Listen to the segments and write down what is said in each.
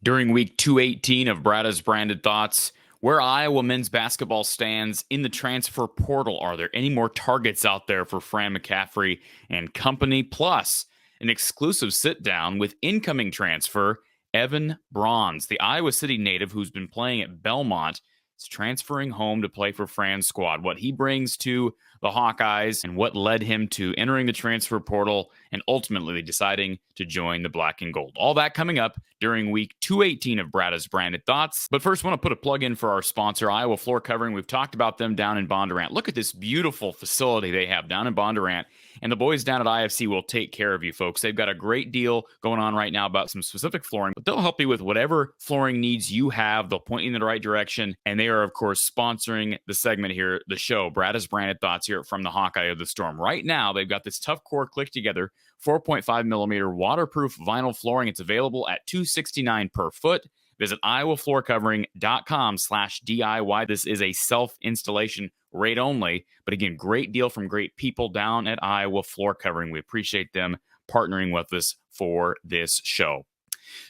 During week 218 of Brada's Branded Thoughts, where Iowa men's basketball stands in the transfer portal. Are there any more targets out there for Fran McCaffery and company? Plus, an exclusive sit-down with incoming transfer Evan Brauns, the Iowa City native who's been playing at Belmont, is transferring home to play for Fran's squad. What he brings to the Hawkeyes and what led him to entering the transfer portal and ultimately deciding to join the black and gold. All that coming up during week 218 of Brada's Branded Thoughts. But first, I want to put a plug in for our sponsor, Iowa Floor Covering. We've talked about them down in Bondurant. Look at this beautiful facility they have down in Bondurant. And the boys down at IFC will take care of you, folks. They've got a great deal going on right now about some specific flooring, but they'll help you with whatever flooring needs you have. They'll point you in the right direction. And they are, of course, sponsoring the segment here, the show, Brada's Branded Thoughts here from the Hawkeye of the Storm. Right now, they've got this tough core click together 4.5 millimeter waterproof vinyl flooring. It's available at $269 per foot. Visit iowafloorcovering.com/DIY. This is a self-installation rate only. But again, great deal from great people down at Iowa Floor Covering. We appreciate them partnering with us for this show.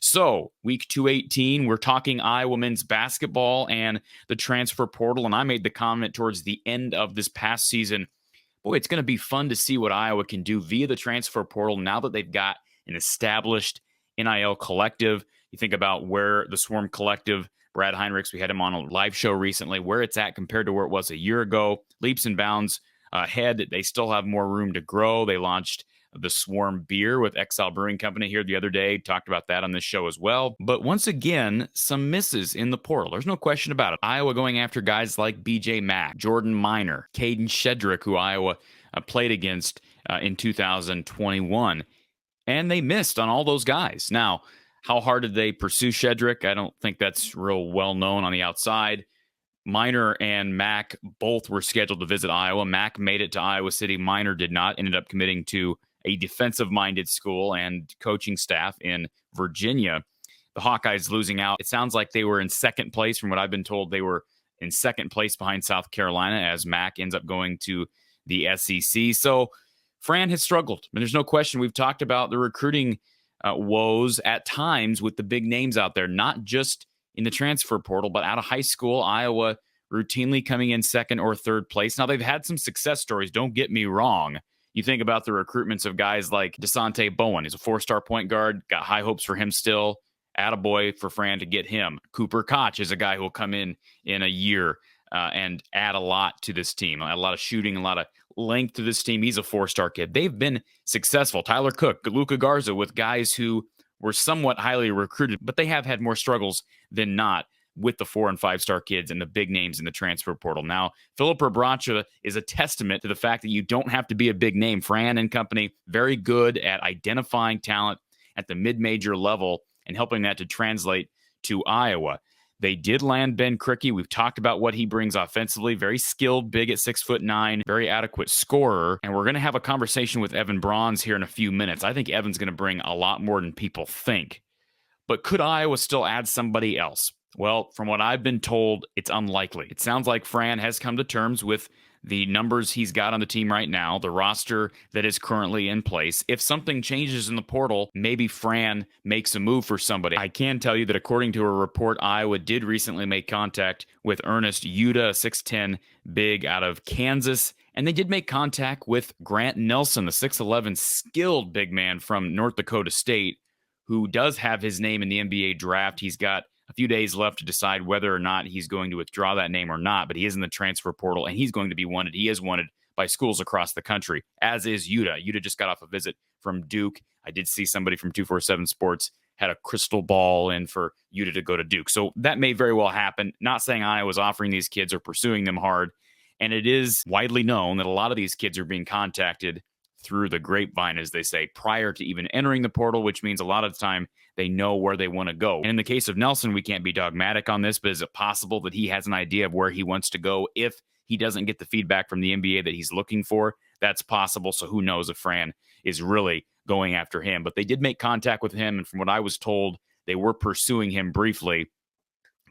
So, week 218, we're talking Iowa men's basketball and the transfer portal. And I made the comment towards the end of this past season, boy, it's going to be fun to see what Iowa can do via the transfer portal now that they've got an established NIL collective. You think about where the Swarm Collective, Brad Heinrichs, we had him on a live show recently, where it's at compared to where it was a year ago. Leaps and bounds ahead. They still have more room to grow. They launched the Swarm Beer with Exile Brewing Company here the other day. Talked about that on this show as well. But once again, some misses in the portal. There's no question about it. Iowa going after guys like BJ Mack, Jordan Minor, Caden Shedrick, who Iowa played against in 2021. And they missed on all those guys. Now, how hard did they pursue Shedrick? I don't think that's real well known on the outside. Minor and Mack both were scheduled to visit Iowa. Mack made it to Iowa City. Minor did not. Ended up committing to a defensive-minded school and coaching staff in Virginia. The Hawkeyes losing out. It sounds like they were in second place. From what I've been told, they were in second place behind South Carolina as Mack ends up going to the SEC. So Fran has struggled. And there's no question. We've talked about the recruiting woes at times with the big names out there, not just in the transfer portal, but out of high school. Iowa routinely coming in second or third place. Now, they've had some success stories. Don't get me wrong. You think about the recruitments of guys like DeSante Bowen. He's a four-star point guard. Got high hopes for him still. Attaboy for Fran to get him. Cooper Koch is a guy who will come in a year and add a lot to this team. A lot of shooting, a lot of length to this team. He's a four-star kid. They've been successful. Tyler Cook, Luka Garza, with guys who were somewhat highly recruited, but they have had more struggles than not with the 4- and 5-star kids and the big names in the transfer portal. Now, Philip Rebracha is a testament to the fact that you don't have to be a big name. Fran and company, very good at identifying talent at the mid-major level and helping that to translate to Iowa. They did land Ben Krikke. We've talked about what he brings offensively. Very skilled, big at 6'9", very adequate scorer. And we're going to have a conversation with Evan Brizzi here in a few minutes. I think Evan's going to bring a lot more than people think. But could Iowa still add somebody else? Well, from what I've been told, it's unlikely. It sounds like Fran has come to terms with the numbers he's got on the team right now, the roster that is currently in place. If something changes in the portal, maybe Fran makes a move for somebody. I can tell you that according to a report, Iowa did recently make contact with Ernest Yuta, 6'10", big out of Kansas. And they did make contact with Grant Nelson, the 6'11", skilled big man from North Dakota State, who does have his name in the NBA draft. He's got a few days left to decide whether or not he's going to withdraw that name or not, but he is in the transfer portal, and he's going to be wanted. He is wanted by schools across the country, as is Yuta. Yuta just got off a visit from Duke. I did see somebody from 247 Sports had a crystal ball in for Yuta to go to Duke. So that may very well happen. Not saying Iowa's offering these kids or pursuing them hard, and it is widely known that a lot of these kids are being contacted through the grapevine, as they say, prior to even entering the portal, which means a lot of the time they know where they want to go. And in the case of Nelson, we can't be dogmatic on this, but is it possible that he has an idea of where he wants to go if he doesn't get the feedback from the NBA that he's looking for? That's possible. So who knows if Fran is really going after him. But they did make contact with him, and from what I was told, they were pursuing him briefly.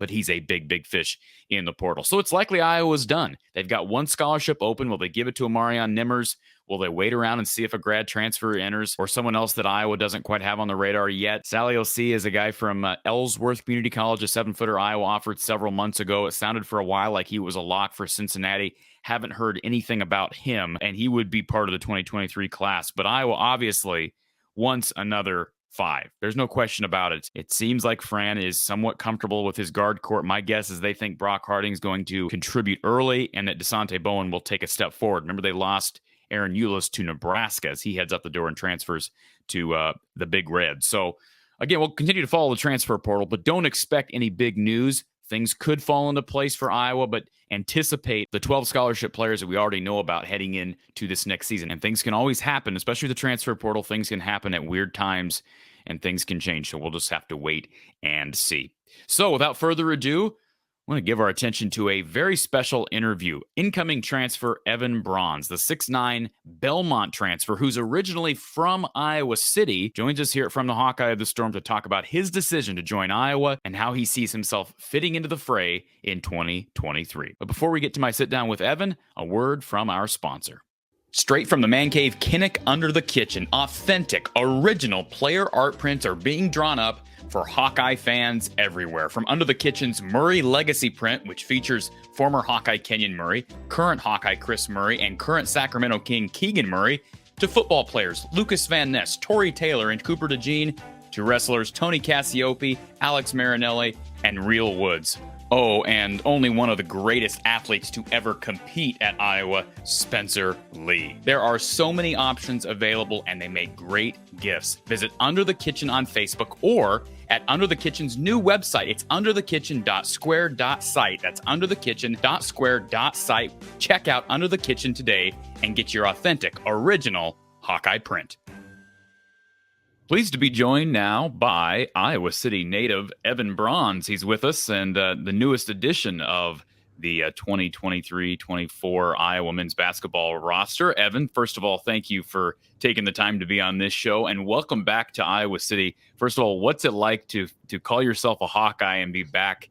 but he's a big fish in the portal. So it's likely Iowa's done. They've got one scholarship open. Will they give it to Amarion Nimmers? Will they wait around and see if a grad transfer enters or someone else that Iowa doesn't quite have on the radar yet? Sally O.C. is a guy from Ellsworth Community College, a 7-footer Iowa offered several months ago. It sounded for a while like he was a lock for Cincinnati. Haven't heard anything about him, and he would be part of the 2023 class. But Iowa obviously wants another 5. There's no question about it. It seems like Fran is somewhat comfortable with his guard court. My guess is they think Brock Harding's going to contribute early and that DeSante Bowen will take a step forward. Remember, they lost Aaron Eulis to Nebraska as he heads up the door and transfers to the Big Red. So, again, we'll continue to follow the transfer portal, but don't expect any big news. Things could fall into place for Iowa, but anticipate the 12 scholarship players that we already know about heading into this next season. And things can always happen, especially the transfer portal. Things can happen at weird times and things can change. So we'll just have to wait and see. So without further ado, I want to give our attention to a very special interview. Incoming transfer Evan Brauns, the 6'9" Belmont transfer, who's originally from Iowa City, joins us here from the Hawkeye of the Storm to talk about his decision to join Iowa and how he sees himself fitting into the fray in 2023. But before we get to my sit down with Evan, a word from our sponsor. Straight from the man cave Kinnick Under the Kitchen, authentic, original player art prints are being drawn up for Hawkeye fans everywhere. From Under the Kitchen's Murray Legacy print, which features former Hawkeye Kenyon Murray, current Hawkeye Chris Murray, and current Sacramento King Keegan Murray, to football players Lucas Van Ness, Torrey Taylor, and Cooper DeJean, to wrestlers Tony Cassiope, Alex Marinelli, and Real Woods. Oh, and only one of the greatest athletes to ever compete at Iowa, Spencer Lee. There are so many options available, and they make great gifts. Visit Under the Kitchen on Facebook or at Under the Kitchen's new website. It's underthekitchen.square.site. That's underthekitchen.square.site. Check out Under the Kitchen today and get your authentic, original Hawkeye print. Pleased to be joined now by Iowa City native Evan Brauns. He's with us, and the newest edition of the 2023-24 Iowa men's basketball roster. Evan, first of all, thank you for taking the time to be on this show, and welcome back to Iowa City. First of all, what's it like to call yourself a Hawkeye and be back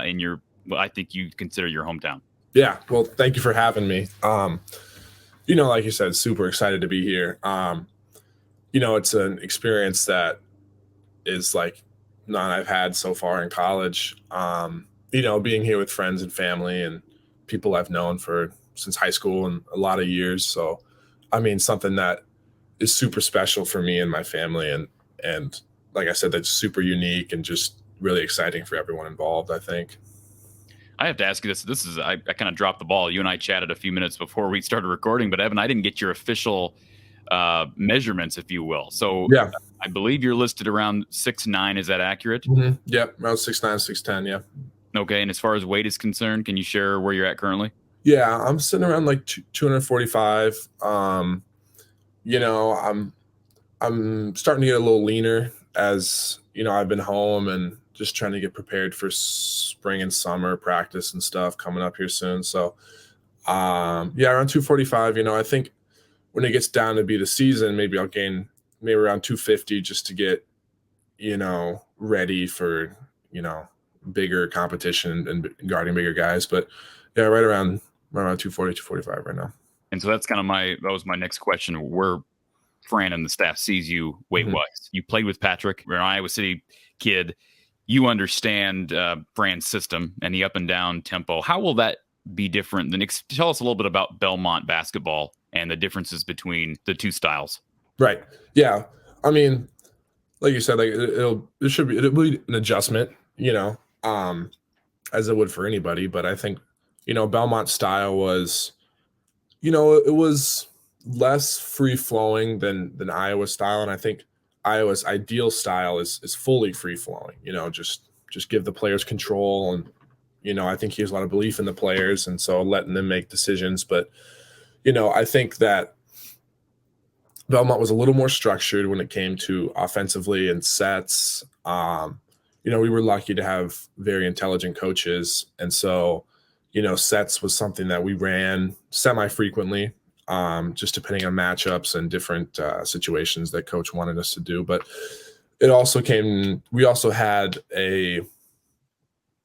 in your, well, I think you consider your hometown? Yeah, well, thank you for having me. Like you said, super excited to be here. It's an experience that is like none I've had so far in college. Being here with friends and family and people I've known since high school and a lot of years. So, something that is super special for me and my family. And like I said, that's super unique and just really exciting for everyone involved, I think. I have to ask you this. I kind of dropped the ball. You and I chatted a few minutes before we started recording, but Evan, I didn't get your official measurements, if you will. So yeah, I believe you're listed around 6'9". Is that accurate? Mm-hmm. Yep, around 6'9", 6'10", yeah. Okay, and as far as weight is concerned, can you share where you're at currently? Yeah, I'm sitting around like 245. I'm starting to get a little leaner as, I've been home and just trying to get prepared for spring and summer practice and stuff coming up here soon. So, around 245, I think when it gets down to be the season, maybe I'll gain around 250 just to get, ready for, bigger competition and guarding bigger guys. But yeah, right around 240, 245 right now. And so that's kind of that was my next question, where Fran and the staff sees you weight-wise. Mm-hmm. You played with Patrick. You're an Iowa City kid. You understand Fran's system and the up and down tempo. How will that be different than, tell us a little bit about Belmont basketball and the differences between the two styles? Right. Yeah. Like you said, like it'll be an adjustment, as it would for anybody. But I think, Belmont's style was, it was less free flowing than Iowa's style. And I think Iowa's ideal style is fully free flowing, just give the players control. And, I think he has a lot of belief in the players. And so letting them make decisions. But, I think that Belmont was a little more structured when it came to offensively and sets. We were lucky to have very intelligent coaches. And so, sets was something that we ran semi-frequently, just depending on matchups and different situations that coach wanted us to do. But it also we also had a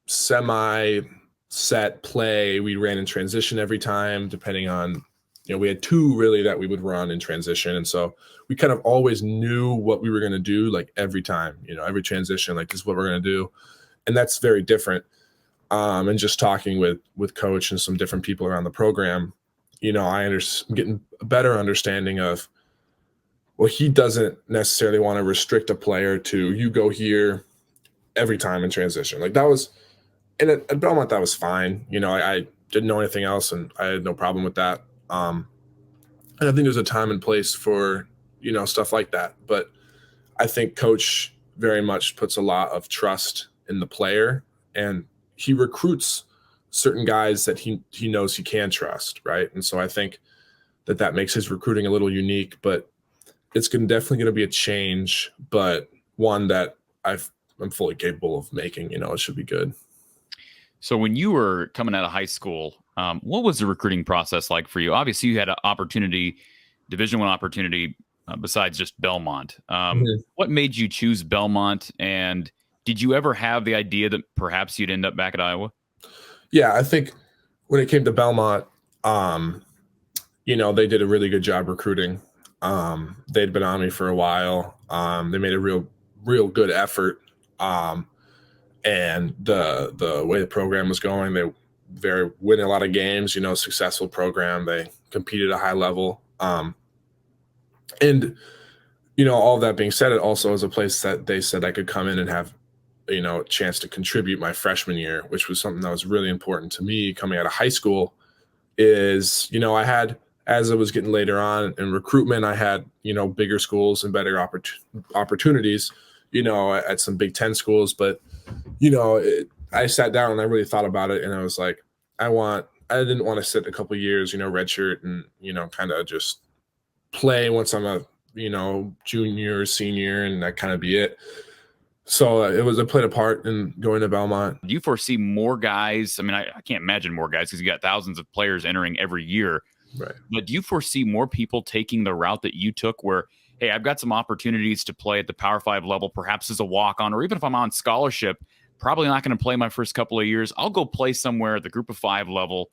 semi set play. We ran in transition every time, depending on, we had two really that we would run in transition. And so we kind of always knew what we were going to do, like every time, every transition, like this is what we're going to do. And that's very different. And just talking with coach and some different people around the program, I'm getting a better understanding of, well, he doesn't necessarily want to restrict a player to you go here every time in transition. Like that was, and at Belmont, that was fine. I didn't know anything else and I had no problem with that. And I think there's a time and place for, stuff like that. But I think coach very much puts a lot of trust in the player, and he recruits certain guys that he knows he can trust, right? And so I think that makes his recruiting a little unique, but it's definitely going to be a change, but one that I'm fully capable of making. It should be good. So when you were coming out of high school, what was the recruiting process like for you? Obviously, you had an opportunity, Division I opportunity, besides just Belmont. What made you choose Belmont, and did you ever have the idea that perhaps you'd end up back at Iowa? Yeah, I think when it came to Belmont, they did a really good job recruiting. They'd been on me for a while. They made a real good effort. And the way the program was going, they winning a lot of games, successful program. They competed at a high level. And, all that being said, it also is a place that they said I could come in and have, a chance to contribute my freshman year, which was something that was really important to me coming out of high school. Is, I had, as it was getting later on in recruitment, I had, bigger schools and better opportunities, at some Big Ten schools. But, I sat down and I really thought about it, and I was like, I didn't want to sit a couple of years, redshirt and, kind of just play once I'm a, junior or senior, and that kind of be it. So it played a part in going to Belmont. Do you foresee more guys? I mean, I can't imagine more guys because you got thousands of players entering every year. Right. But do you foresee more people taking the route that you took where, hey, I've got some opportunities to play at the Power 5 level, perhaps as a walk-on, or even if I'm on scholarship, probably not going to play my first couple of years. I'll go play somewhere at the Group of 5 level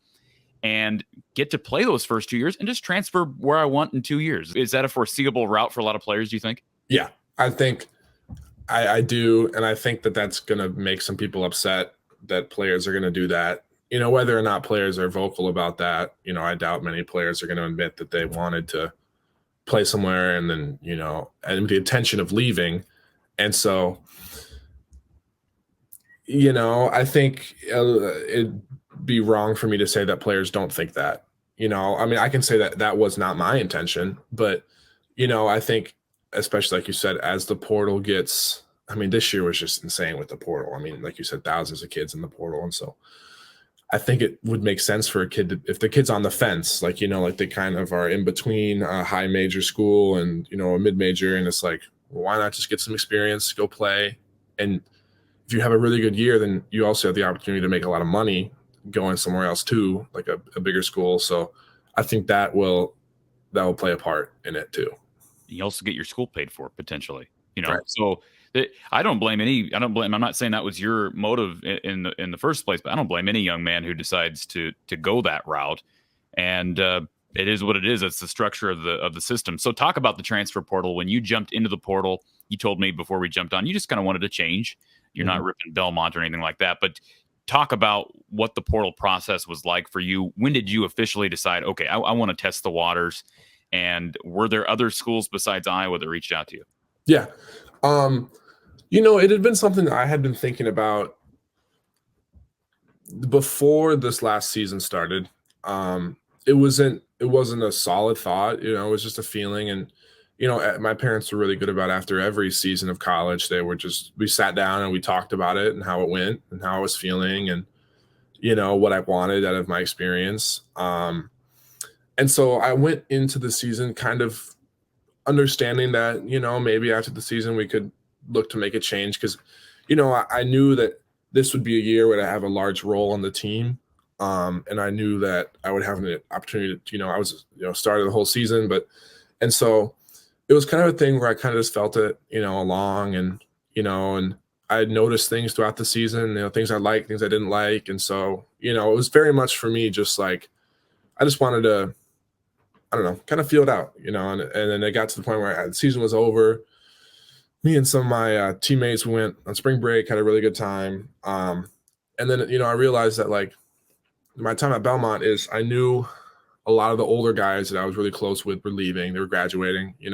and get to play those first 2 years and just transfer where I want in 2 years. Is that a foreseeable route for a lot of players, do you think? Yeah, I think I do. And I think that's going to make some people upset that players are going to do that. Whether or not players are vocal about that, I doubt many players are going to admit that they wanted to play somewhere and then, and the intention of leaving. And so, I think it'd be wrong for me to say that players don't think that. I mean, I can say that was not my intention, but, I think, especially like you said, as the portal gets, I mean, this year was just insane with the portal. I mean, like you said, thousands of kids in the portal. And so I think it would make sense for a kid if the kid's on the fence, like, like they kind of are in between a high major school and, a mid major. And it's like, well, why not just get some experience, go play? And if you have a really good year, then you also have the opportunity to make a lot of money going somewhere else too, like a bigger school. So I think that will play a part in it too. You also get your school paid for potentially, Right. So I'm not saying that was your motive in the first place, but I don't blame any young man who decides to go that route. And it is what it is. It's the structure of the system. So talk about the transfer portal. When you jumped into the portal, you told me before we jumped on, you just kind of wanted to change. You're not ripping Belmont or anything like that, but talk about what the portal process was like for you. When did you officially decide, okay, I want to test the waters? And were there other schools besides Iowa that reached out to you? Yeah. It had been something that I had been thinking about before this last season started. It wasn't a solid thought, it was just a feeling. And, my parents were really good about after every season of college, we sat down and we talked about it and how it went and how I was feeling and, what I wanted out of my experience. And so I went into the season kind of understanding that, maybe after the season we could look to make a change because, I knew that this would be a year where I have a large role on the team. And I knew that I would have an opportunity to, I was, started the whole season, so it was kind of a thing where I kind of just felt it, along and, and I noticed things throughout the season, things I liked, things I didn't like. And so, it was very much for me just like I just wanted to, I don't know, kind of feel it out, and then it got to the point where the season was over. Me and some of my teammates went on spring break, had a really good time. And then, I realized that like my time at Belmont is I knew a lot of the older guys that I was really close with were leaving. They were graduating, then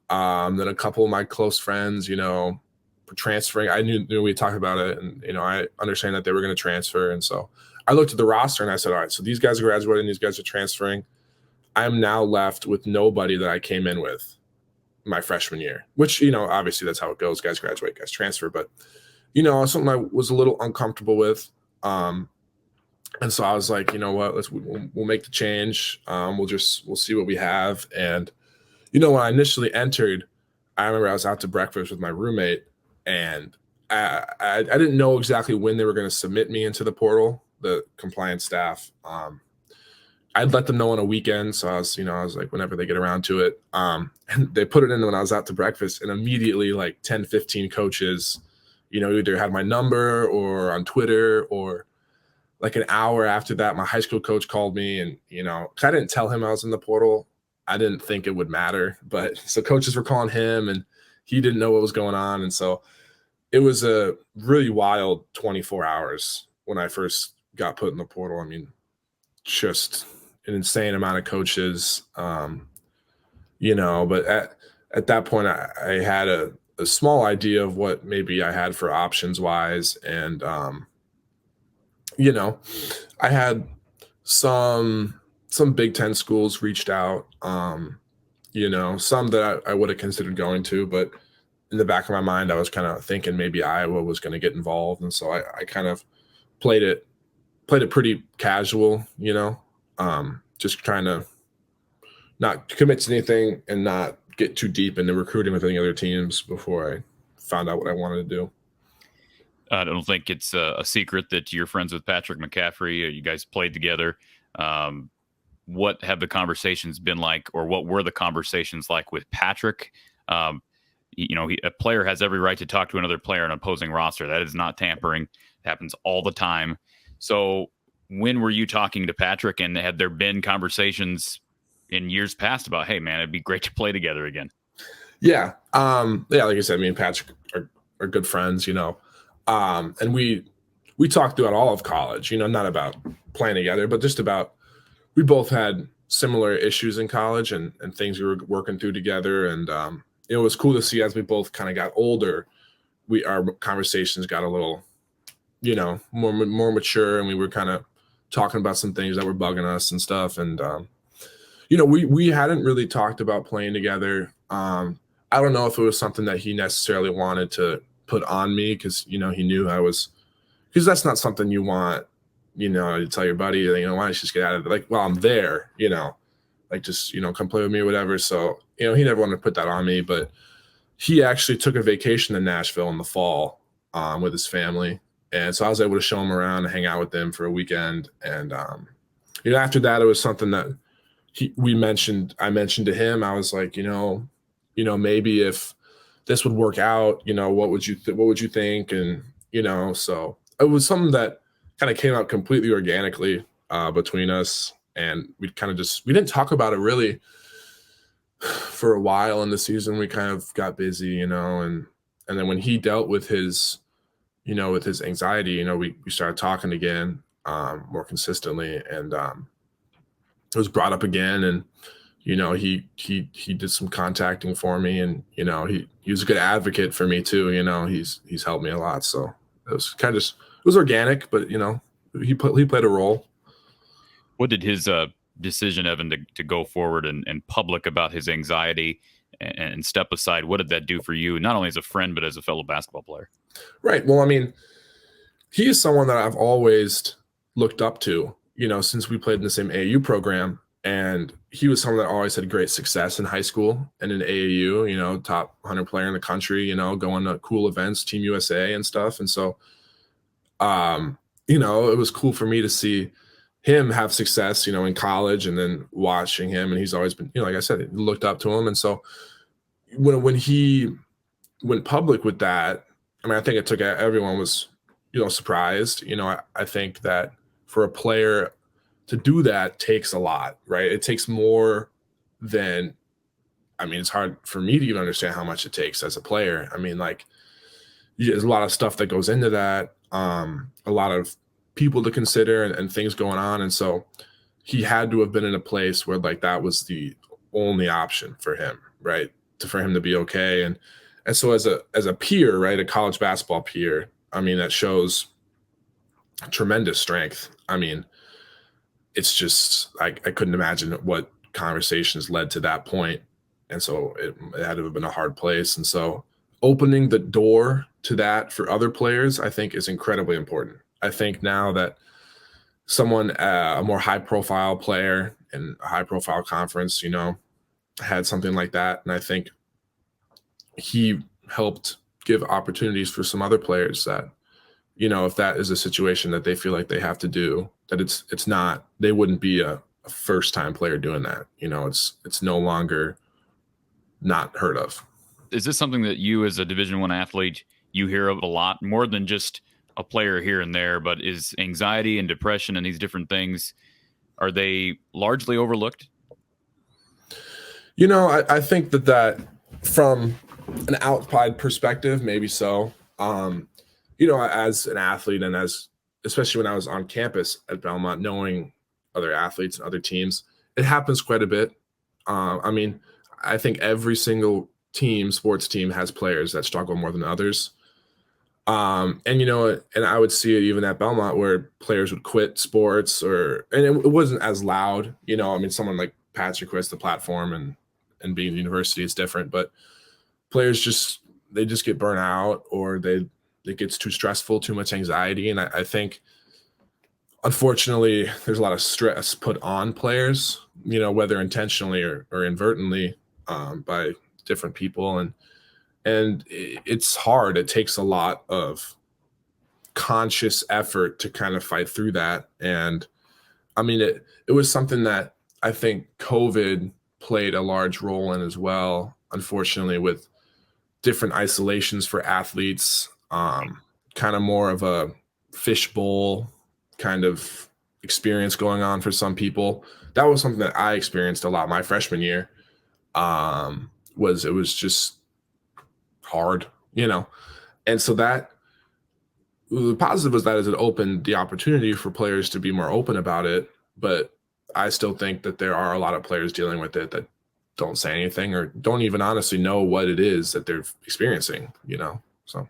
a couple of my close friends, were transferring. I knew we talked about it, and, I understand that they were going to transfer. And so I looked at the roster and I said, all right, so these guys are graduating, these guys are transferring. I'm now left with nobody that I came in with my freshman year, which, obviously that's how it goes. Guys graduate, guys transfer. But, something I was a little uncomfortable with. And so I was like, you know what, we'll make the change. We'll see what we have. And, when I initially entered, I remember I was out to breakfast with my roommate, and I didn't know exactly when they were going to submit me into the portal, the compliance staff. I'd let them know on a weekend. So I was like, whenever they get around to it. And they put it in when I was out to breakfast, and immediately like 10, 15 coaches, either had my number or on Twitter, or like an hour after that, my high school coach called me, and, 'cause I didn't tell him I was in the portal. I didn't think it would matter, but so coaches were calling him, and he didn't know what was going on. And so it was a really wild 24 hours when I first got put in the portal. I mean, just an insane amount of coaches, but at that point I had a small idea of what maybe I had for options wise. And, I had some Big Ten schools reached out, some that I would have considered going to, but in the back of my mind, I was kind of thinking maybe Iowa was going to get involved. And so I kind of played it pretty casual, just trying to not commit to anything and not get too deep into recruiting with any other teams before I found out what I wanted to do. I don't think it's a secret that you're friends with Patrick McCaffery. You guys played together. What have the conversations been like, or what were the conversations like with Patrick? A player has every right to talk to another player on an opposing roster. That is not tampering. It happens all the time. So when were you talking to Patrick, and had there been conversations in years past about, hey man, it'd be great to play together again? Yeah. Like I said, me and Patrick are good friends, and we talked throughout all of college, not about playing together, but just about, we both had similar issues in college and things we were working through together. And, it was cool to see as we both kind of got older, our conversations got a little, more mature, and we were kind of talking about some things that were bugging us and stuff. And, we hadn't really talked about playing together. I don't know if it was something that he necessarily wanted to put on me, because, he knew because that's not something you want, to tell your buddy, why don't you just get out of it? Like, well, I'm there, like just, come play with me or whatever. So, he never wanted to put that on me, but he actually took a vacation to Nashville in the fall with his family. And so I was able to show him around and hang out with them for a weekend. And, after that, it was something that I mentioned to him. I was like, maybe if this would work out, what would you think? And, so it was something that kind of came out completely organically between us. And we didn't talk about it really for a while in the season. We kind of got busy, and then when he dealt with his, with his anxiety, we started talking again more consistently. And it was brought up again, and he did some contacting for me, and he was a good advocate for me too. He's helped me a lot. So it was kind of it was organic, but he played a role. What did his decision, Evan, to go forward and public about his anxiety and step aside, what did that do for you, not only as a friend but as a fellow basketball player? Right. Well, I mean, he is someone that I've always looked up to, since we played in the same AAU program. And he was someone that always had great success in high school and in AAU, top 100 player in the country, going to cool events, Team USA and stuff. And so, it was cool for me to see him have success, in college, and then watching him. And he's always been, like I said, looked up to him. And so when he went public with that, I mean, I think it took everyone was, surprised. I think that for a player to do that takes a lot, right? It takes more than, I mean, it's hard for me to even understand how much it takes as a player. I mean, like, there's a lot of stuff that goes into that, a lot of people to consider and things going on. And so he had to have been in a place where like that was the only option for him, right? For him to be okay. And so as a peer, right, a college basketball peer, I mean, that shows tremendous strength. I mean, it's just I couldn't imagine what conversations led to that point. And so it had to have been a hard place. And so opening the door to that for other players, I think is incredibly important. I think now that someone, a more high profile player in a high profile conference, had something like that. And I think he helped give opportunities for some other players that, if that is a situation that they feel like they have to do, that it's not, they wouldn't be a first time player doing that. It's no longer not heard of. Is this something that you as a Division I athlete, you hear of a lot more than just a player here and there, but is anxiety and depression and these different things, are they largely overlooked? I think that from an outside perspective, maybe so. As an athlete and especially when I was on campus at Belmont, knowing other athletes and other teams, it happens quite a bit. I mean, I think every single sports team has players that struggle more than others. And I would see it even at Belmont where players would quit sports and it wasn't as loud, I mean, someone like Patrick who has the platform and being at the university is different, but players just get burnt out or it gets too stressful, too much anxiety. And I think, unfortunately, there's a lot of stress put on players, whether intentionally or inadvertently, by different people. And it's hard. It takes a lot of conscious effort to kind of fight through that. And I mean, it was something that I think COVID played a large role in as well, unfortunately, with different isolations for athletes, kind of more of a fishbowl kind of experience going on for some people. That was something that I experienced a lot my freshman year. It was just hard, and so that the positive was that it opened the opportunity for players to be more open about it. But I still think that there are a lot of players dealing with it that don't say anything or don't even honestly know what it is that they're experiencing, so.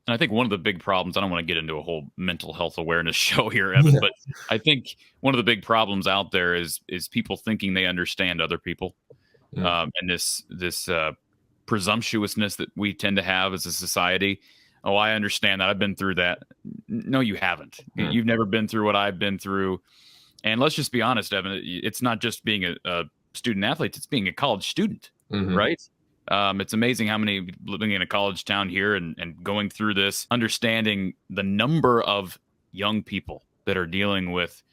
And I think one of the big problems, I don't want to get into a whole mental health awareness show here, Evan, but I think one of the big problems out there is people thinking they understand other people. And this presumptuousness that we tend to have as a society. Oh, I understand that. I've been through that. No, you haven't. You've never been through what I've been through. And let's just be honest, Evan, it's not just being a student athlete, it's being a college student, right? It's amazing how many living in a college town here and going through this, understanding the number of young people that are dealing with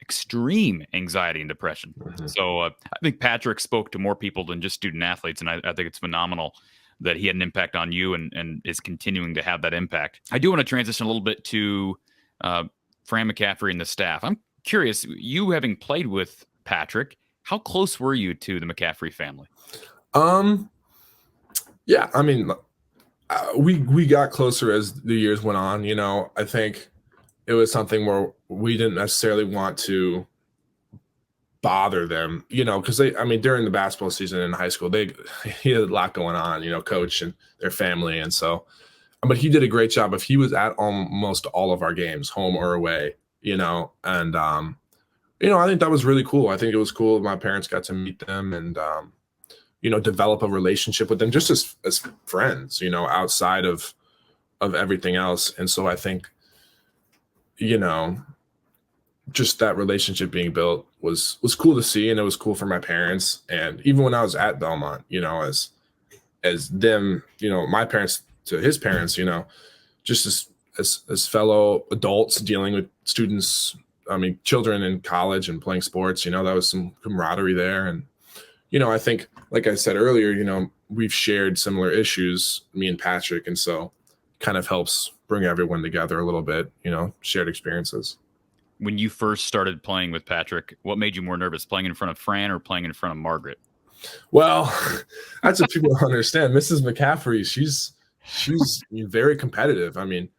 extreme anxiety and depression. So I think Patrick spoke to more people than just student athletes. And I think it's phenomenal that he had an impact on you and is continuing to have that impact. I do want to transition a little bit to Fran McCaffery and the staff. I'm curious, you having played with Patrick, how close were you to the McCaffery family? Yeah, I mean, we got closer as the years went on. I think it was something where we didn't necessarily want to bother them, because during the basketball season in high school, he had a lot going on, coach and their family. And so, but he did a great job. If he was at almost all of our games, home or away, and, I think that was really cool. I think it was cool. My parents got to meet them and, develop a relationship with them just as friends, outside of everything else. And so I think, just that relationship being built was cool to see. And it was cool for my parents. And even when I was at Belmont, as them, my parents to his parents, just as fellow adults dealing with students, children in college and playing sports, that was some camaraderie there. And, I think, like I said earlier, we've shared similar issues, me and Patrick. And so, kind of helps bring everyone together a little bit, shared experiences. When you first started playing with Patrick, what made you more nervous, playing in front of Fran or playing in front of Margaret? Well, that's what people don't understand. Mrs. McCaffery, she's very competitive. I mean,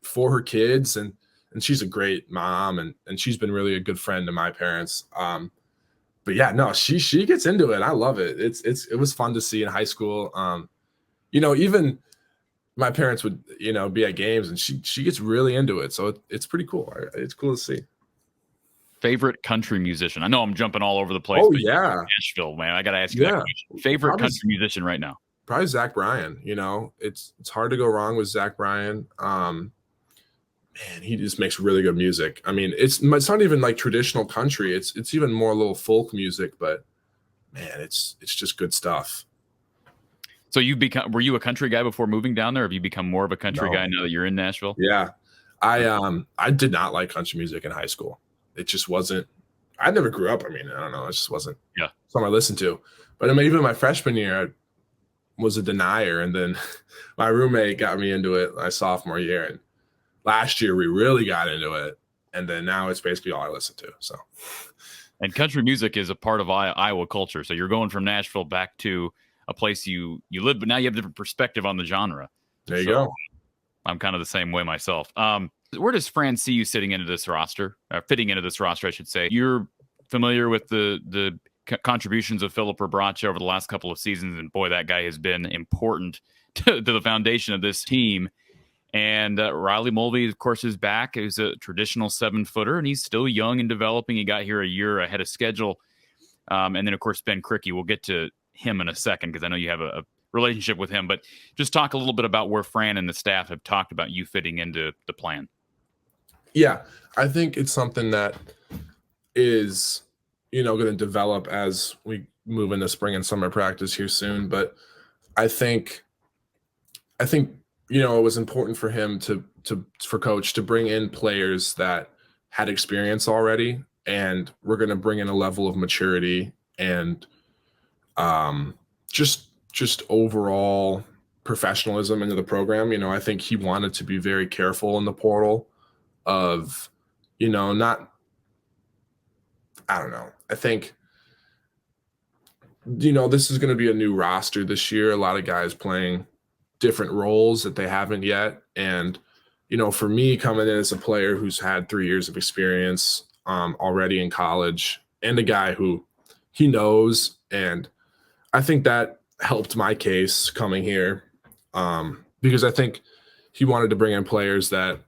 for her kids, and she's a great mom, and she's been really a good friend to my parents. But yeah, no, she gets into it. I love it. It was fun to see in high school. Even my parents would, be at games, and she gets really into it. So it's pretty cool. It's cool to see. Favorite country musician? I know I'm jumping all over the place. Oh but yeah, Nashville, man. I got to ask you that question. Favorite country musician right now? Probably Zach Bryan. It's hard to go wrong with Zach Bryan. Man, he just makes really good music. I mean, it's not even like traditional country. It's even more a little folk music, but man, it's just good stuff. So were you a country guy before moving down there? Or have you become more of a country guy now that you're in Nashville? Yeah. I did not like country music in high school. It just wasn't. I never grew up. I mean, I don't know. It just wasn't something I listened to. But I mean, even my freshman year, I was a denier, and then my roommate got me into it my sophomore year. And last year we really got into it, and then now it's basically all I listen to. So, and country music is a part of Iowa culture. So you're going from Nashville back to a place you live, but now you have a different perspective on the genre. There you go. I'm kind of the same way myself. Where does Fran see you fitting into this roster, I should say? You're familiar with the contributions of Filip Bracha over the last couple of seasons, and boy, that guy has been important to the foundation of this team. And Riley Mulvey, of course, is back. He's a traditional 7-footer, and he's still young and developing. He got here a year ahead of schedule. And then, of course, Ben Krikke. We'll get to him in a second because I know you have a relationship with him. But just talk a little bit about where Fran and the staff have talked about you fitting into the plan. Yeah, I think it's something that is, going to develop as we move into spring and summer practice here soon. But I think, it was important for him for coach to bring in players that had experience already, and we're going to bring in a level of maturity and just overall professionalism into the program. I think he wanted to be very careful in the portal of, not, I don't know. I think, this is going to be a new roster this year. A lot of guys playing different roles that they haven't yet. And, for me coming in as a player who's had 3 years of experience already in college, and a guy who he knows, and I think that helped my case coming here because I think he wanted to bring in players that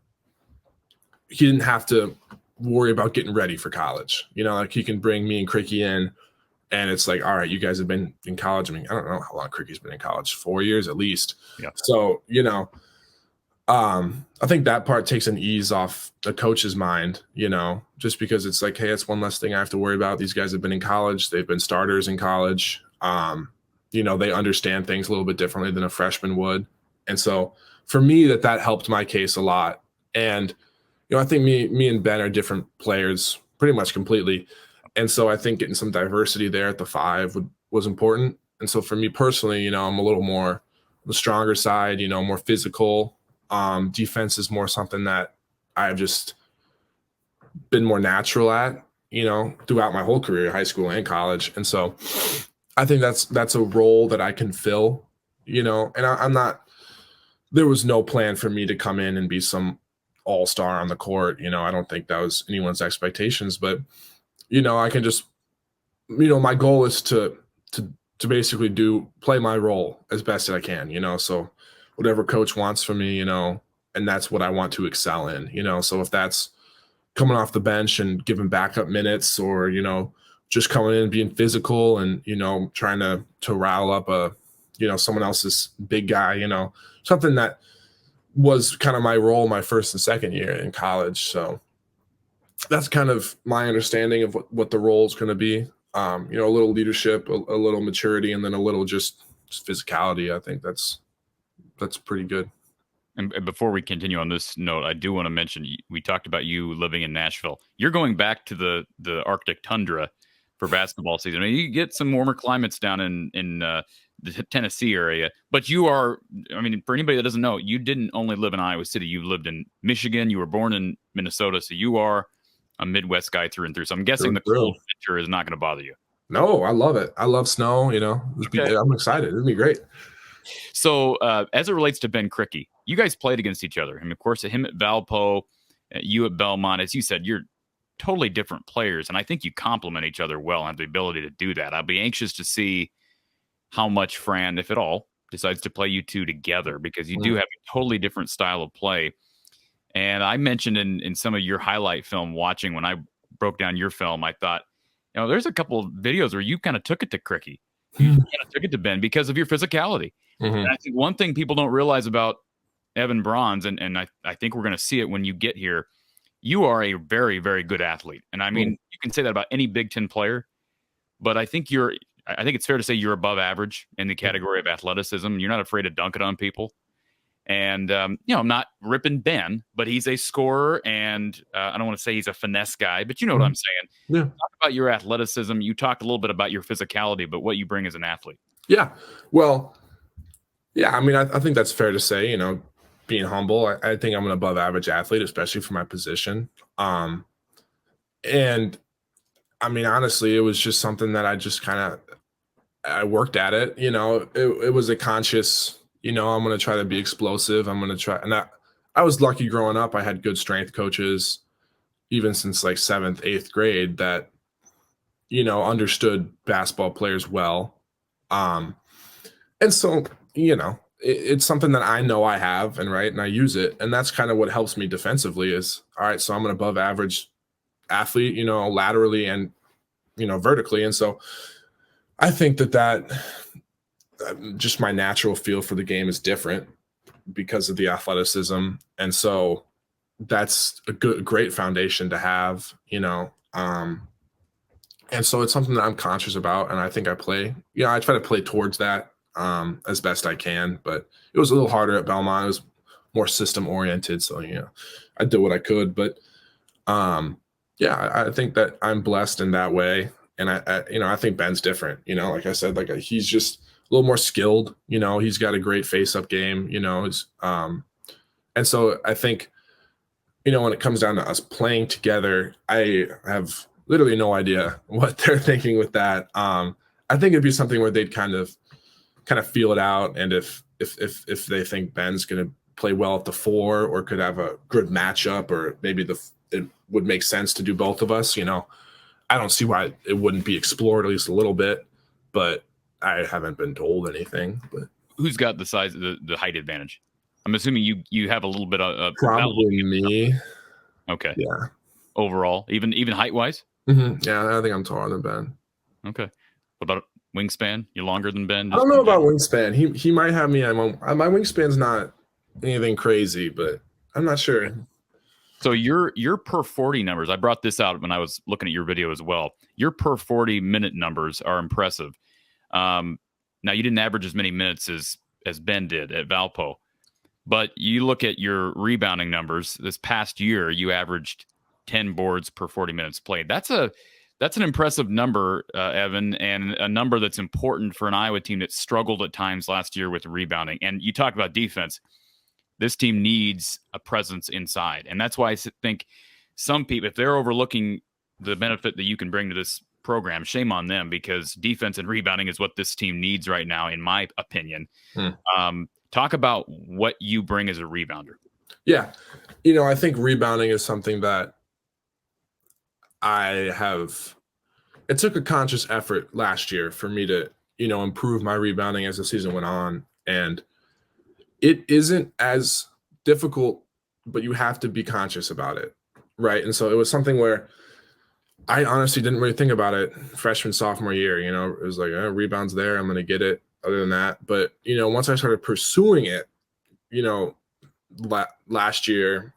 he didn't have to worry about getting ready for college. Like he can bring me and Krikke in, and it's like, all right, you guys have been in college. I mean, I don't know how long Kricke's been in college, 4 years at least. Yeah. So, I think that part takes an ease off the coach's mind, just because it's like, hey, it's one less thing I have to worry about. These guys have been in college. They've been starters in college. They understand things a little bit differently than a freshman would. And so for me, that helped my case a lot. And, I think me and Ben are different players pretty much completely. And so I think getting some diversity there at the 5 was important. And so for me personally, I'm a little more on the stronger side, more physical. Defense is more something that I've just been more natural at, throughout my whole career, high school and college. And so I think that's a role that I can fill, and I'm not, there was no plan for me to come in and be some all-star on the court. I don't think that was anyone's expectations, but, I can just, my goal is to basically play my role as best as I can, so whatever coach wants from me, and that's what I want to excel in, so if that's coming off the bench and giving backup minutes, or, just coming in and being physical and, trying to rile up someone else's big guy, something that was kind of my role my first and second year in college. So that's kind of my understanding of what the role is going to be. A little leadership, a little maturity, and then a little just physicality. I think that's pretty good. And before we continue on this note, I do want to mention, we talked about you living in Nashville. You're going back to the Arctic tundra for basketball season. I mean, you get some warmer climates down in the Tennessee area. But you are, I mean, for anybody that doesn't know, you didn't only live in Iowa City. You lived in Michigan. You were born in Minnesota. So you are a Midwest guy through and through. So I'm guessing the cold winter is not going to bother you. No, I love it. I love snow. I'm excited. It'd be great. So as it relates to Ben Krikke, you guys played against each other. And of course, him at Valpo, you at Belmont. As you said, you're totally different players. And I think you complement each other well and have the ability to do that. I'll be anxious to see how much Fran, if at all, decides to play you two together, because you do have a totally different style of play. And I mentioned in some of your highlight film watching, when I broke down your film, I thought, there's a couple of videos where you kind of took it to Krikke. You kind of took it to Ben because of your physicality. And I think one thing people don't realize about Evan Brauns, and I think we're going to see it when you get here, you are a very, very good athlete. And I mean, you can say that about any Big Ten player, but I think it's fair to say you're above average in the category of athleticism. You're not afraid to dunk it on people. And, I'm not ripping Ben, but he's a scorer, and I don't want to say he's a finesse guy, but you know what I'm saying. Yeah. Talk about your athleticism. You talked a little bit about your physicality, but what you bring as an athlete. Yeah. Well, yeah, I mean, I think that's fair to say, being humble. I think I'm an above average athlete, especially for my position. And I mean, honestly, it was just something that I just I worked at it. It was a conscious, I'm going to try to be explosive. I'm going to try. And I was lucky growing up. I had good strength coaches, even since like 7th, 8th grade, that, understood basketball players well. And so, it's something that I know I have, and I use it. And that's kind of what helps me defensively is, all right, so I'm an above average athlete, laterally and, vertically. And so I think that just my natural feel for the game is different because of the athleticism. And so that's a great foundation to have, and so it's something that I'm conscious about. And I think I play, I try to play towards that as best I can, but it was a little harder at Belmont. It was more system oriented. So, I did what I could, but I think that I'm blessed in that way. And I think Ben's different, like I said, he's just a little more skilled, he's got a great face up game, and so I think, when it comes down to us playing together, I have literally no idea what they're thinking with that. I think it'd be something where they'd kind of feel it out. And if they think Ben's going to play well at the 4 or could have a good matchup, or maybe it would make sense to do both of us, I don't see why it wouldn't be explored at least a little bit, but I haven't been told anything. But who's got the size, the height advantage? I'm assuming you have a little bit of probably me. Okay. Yeah. Overall, even height wise. Yeah, I think I'm taller than Ben. Okay. What about wingspan? You're longer than Ben? I don't know about wingspan. He might have me. My wingspan's not anything crazy, but I'm not sure. So your per 40 numbers, I brought this out when I was looking at your video as well. Your per 40 minute numbers are impressive. Now you didn't average as many minutes as Ben did at Valpo, but you look at your rebounding numbers. This past year, you averaged 10 boards per 40 minutes played. That's an impressive number, Evan, and a number that's important for an Iowa team that struggled at times last year with rebounding. And you talk about defense. This team needs a presence inside. And that's why I think some people, if they're overlooking the benefit that you can bring to this program, shame on them, because defense and rebounding is what this team needs right now, in my opinion. Talk about what you bring as a rebounder. Yeah. I think rebounding is something that it took a conscious effort last year for me to, improve my rebounding as the season went on. And it isn't as difficult, but you have to be conscious about it. Right. And so it was something where I honestly didn't really think about it freshman, sophomore year. It was like, rebounds there, I'm going to get it. Other than that. But, once I started pursuing it, last year,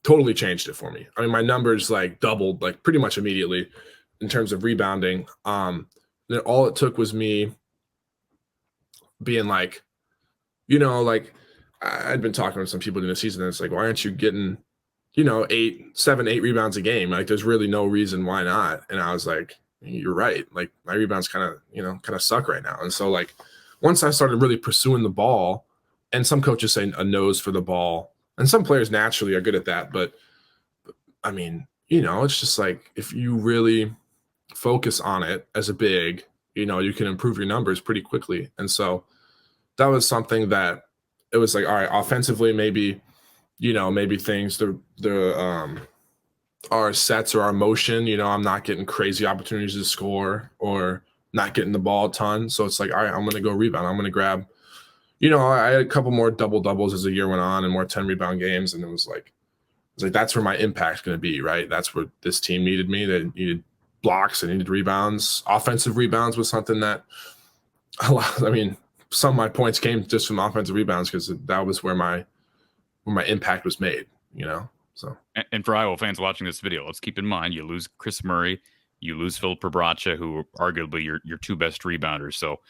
totally changed it for me. I mean, my numbers doubled pretty much immediately in terms of rebounding. Then all it took was me being I'd been talking to some people in the season, and it's why aren't you getting, 7, 8 rebounds a game? There's really no reason why not. And I was like, you're right. Like my rebounds kind of suck right now. And so like once I started really pursuing the ball, and some coaches say a nose for the ball, and some players naturally are good at that. But I mean, it's just like if you really focus on it as a big, you can improve your numbers pretty quickly. And so that was something that it was like, all right, offensively, maybe, maybe things our sets or our motion, I'm not getting crazy opportunities to score or not getting the ball a ton. So it's like, all right, I'm going to go rebound. I'm going to grab, I had a couple more double doubles as the year went on and more 10 rebound games. And it was like, that's where my impact's going to be, right? That's where this team needed me. They needed blocks, they needed rebounds. Offensive rebounds was something that some of my points came just from offensive rebounds because that was where my impact was made, So, and for Iowa fans watching this video, let's keep in mind you lose Chris Murray, you lose Philip Brada, who are arguably your two best rebounders. So,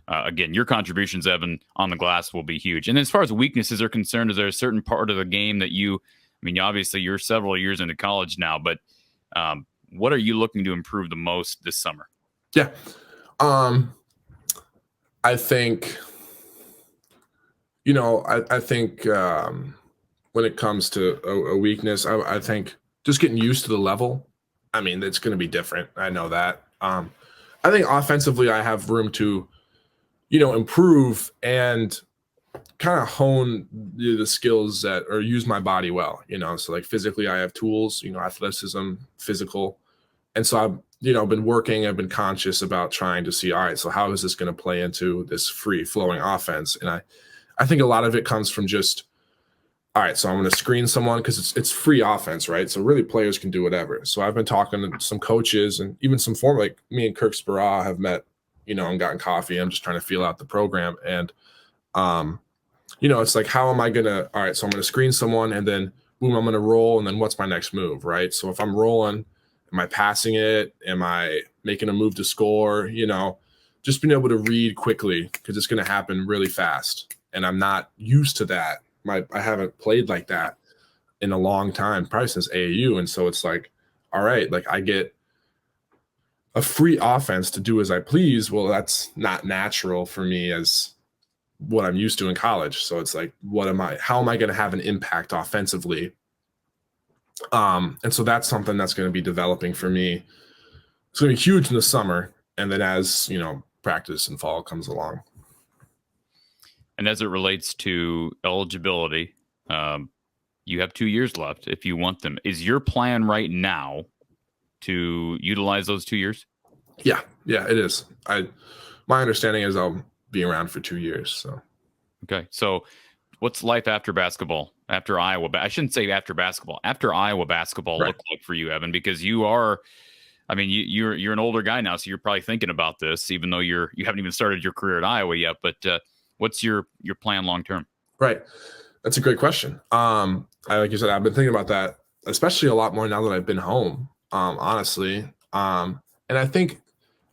again, your contributions, Evan, on the glass will be huge. And as far as weaknesses are concerned, is there a certain part of the game that obviously you're several years into college now, but what are you looking to improve the most this summer? Yeah. I think, I think when it comes to a weakness, I think just getting used to the level. I mean, it's going to be different. I know that. I think offensively, I have room to, improve and kind of hone the skills that or use my body well, so like physically I have tools, athleticism, physical. And so I've been working, I've been conscious about trying to see, all right, so how is this going to play into this free flowing offense? And I think a lot of it comes from just, all right, so I'm going to screen someone because it's free offense, right? So really players can do whatever. So I've been talking to some coaches and even some former, like me and Kirk Spera have met, and gotten coffee. I'm just trying to feel out the program. And, it's like, how am I going to, all right, so I'm going to screen someone and then boom, I'm going to roll. And then what's my next move, right? So if I'm rolling, am I passing it? Am I making a move to score? Just being able to read quickly because it's going to happen really fast. And I'm not used to that. I haven't played like that in a long time, probably since AAU. And so it's like, all right, like I get a free offense to do as I please. Well, that's not natural for me as what I'm used to in college. So it's like, how am I going to have an impact offensively? And so that's something that's going to be developing for me. It's going to be huge in the summer. And then as, practice and fall comes along. And as it relates to eligibility, you have 2 years left if you want them. Is your plan right now to utilize those 2 years? Yeah, it is. My understanding is I'll be around for 2 years. So, okay. So what's life after basketball, after Iowa? I shouldn't say after basketball, after Iowa basketball look like for you, Evan, because you are, you're an older guy now, so you're probably thinking about this, even though you haven't even started your career at Iowa yet. But what's your plan long term? Right. That's a great question. Like you said, I've been thinking about that, especially a lot more now that I've been home, honestly. And I think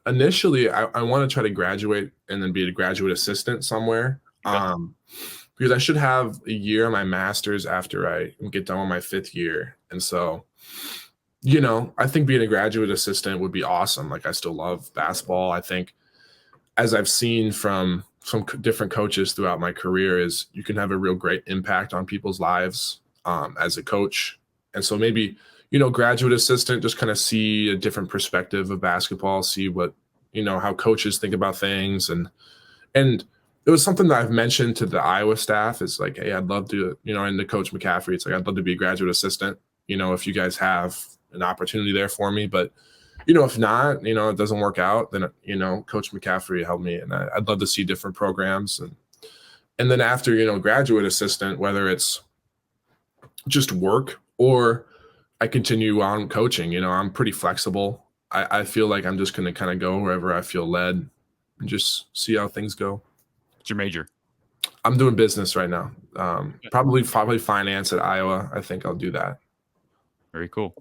initially I want to try to graduate and then be a graduate assistant somewhere. Because I should have a year of my master's after I get done with my 5th year. And so, I think being a graduate assistant would be awesome. Like I still love basketball. I think as I've seen from some different coaches throughout my career is you can have a real great impact on people's lives as a coach. And so maybe, graduate assistant, just kind of see a different perspective of basketball, see what, how coaches think about things. And it was something that I've mentioned to the Iowa staff is like, hey, I'd love to, and the coach McCaffery, it's like, I'd love to be a graduate assistant, if you guys have an opportunity there for me. But, if not, it doesn't work out, then, Coach McCaffery helped me. And I'd love to see different programs. And then after, graduate assistant, whether it's just work or I continue on coaching, I'm pretty flexible. I feel like I'm just going to kind of go wherever I feel led and just see how things go. What's your major? I'm doing business right now. Probably finance at Iowa. I think I'll do that. Very cool.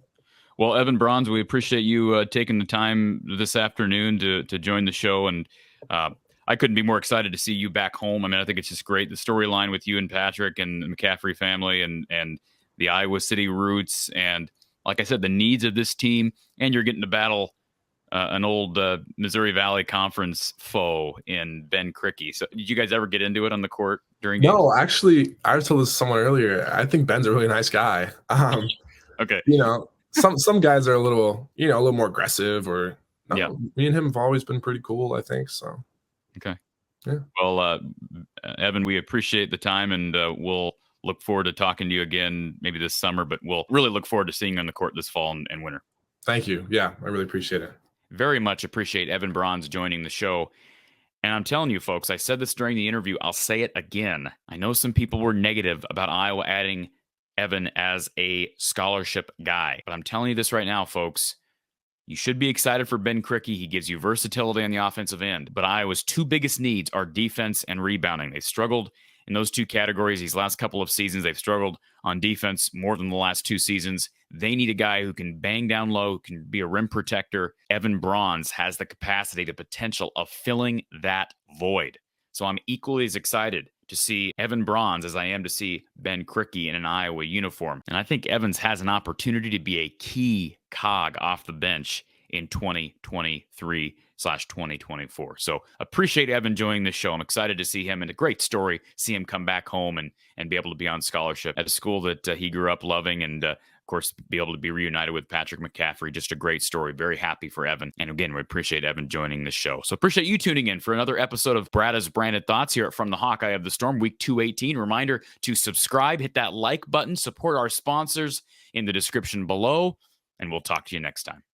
Well, Evan Brauns, we appreciate you taking the time this afternoon to join the show. And I couldn't be more excited to see you back home. I think it's just great. The storyline with you and Patrick and the McCaffery family and the Iowa City roots. And like I said, the needs of this team. And you're getting to battle an old Missouri Valley Conference foe in Ben Cricky. So did you guys ever get into it on the court during games? No, actually, I told this someone earlier. I think Ben's a really nice guy. Okay. Some guys are a little more aggressive, or no, Yeah. me and him have always been pretty cool, I think. So Okay. Yeah. Well, Evan, we appreciate the time, and we'll look forward to talking to you again maybe this summer, but we'll really look forward to seeing you on the court this fall and winter. Thank you. Yeah, I really appreciate it. Very much appreciate Evan Brauns joining the show. And I'm telling you, folks, I said this during the interview. I'll say it again. I know some people were negative about Iowa adding Evan as a scholarship guy, but I'm telling you this right now, folks. You should be excited for Ben Cricky. He gives you versatility on the offensive end, but Iowa's two biggest needs are defense and rebounding. They struggled in those two categories these last couple of seasons. They've struggled on defense more than the last two seasons. They need a guy who can bang down low, who can be a rim protector. Evan Brauns has the capacity, the potential of filling that void. So I'm equally as excited to see Evan Brauns as I am to see Ben Cricky in an Iowa uniform. And I think Evans has an opportunity to be a key cog off the bench in 2023/2024. So appreciate Evan joining the show. I'm excited to see him, and a great story, see him come back home and be able to be on scholarship at a school that he grew up loving, and of course, be able to be reunited with Patrick McCaffery. Just a great story. Very happy for Evan. And again, we appreciate Evan joining the show. So appreciate you tuning in for another episode of Brada's Branded Thoughts here from the Hawkeye of the Storm, week 218. Reminder to subscribe, hit that like button, support our sponsors in the description below, and we'll talk to you next time.